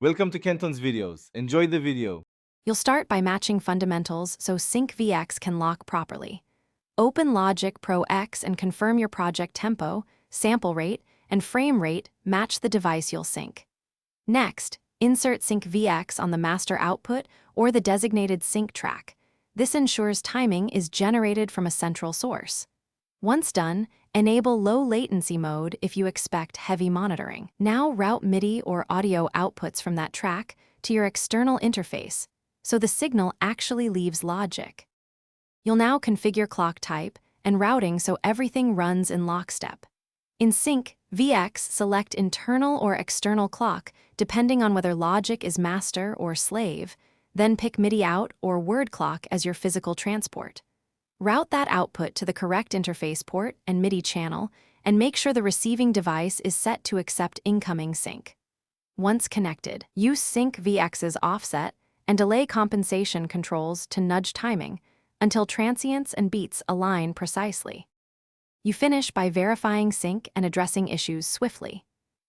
Welcome to Kenton's videos. Enjoy the video. You'll start by matching fundamentals so SyncVX can lock properly. Open Logic Pro X and confirm your project tempo, sample rate, and frame rate match the device you'll sync. Next, insert SyncVX on the master output or the designated sync track. This ensures timing is generated from a central source. Once done, enable low latency mode if you expect heavy monitoring. Now route MIDI or audio outputs from that track to your external interface, so the signal actually leaves Logic. You'll now configure clock type and routing so everything runs in lockstep. In SyncVX, select internal or external clock depending on whether Logic is master or slave, then pick MIDI out or word clock as your physical transport. Route that output to the correct interface port and MIDI channel, and make sure the receiving device is set to accept incoming sync. Once connected, use SyncVX's offset and delay compensation controls to nudge timing until transients and beats align precisely. You finish by verifying sync and addressing issues swiftly.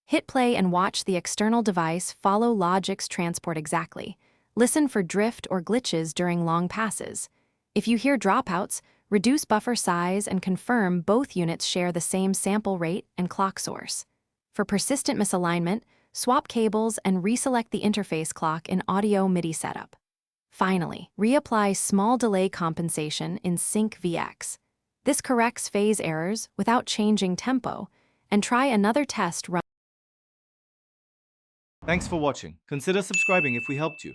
Hit play and watch the external device follow Logic's transport exactly. Listen for drift or glitches during long passes. If you hear dropouts, reduce buffer size and confirm both units share the same sample rate and clock source. For persistent misalignment, swap cables and reselect the interface clock in audio MIDI setup. Finally, reapply small delay compensation in SyncVX. This corrects phase errors without changing tempo, and try another test run. Thanks for watching. Consider subscribing if we helped you.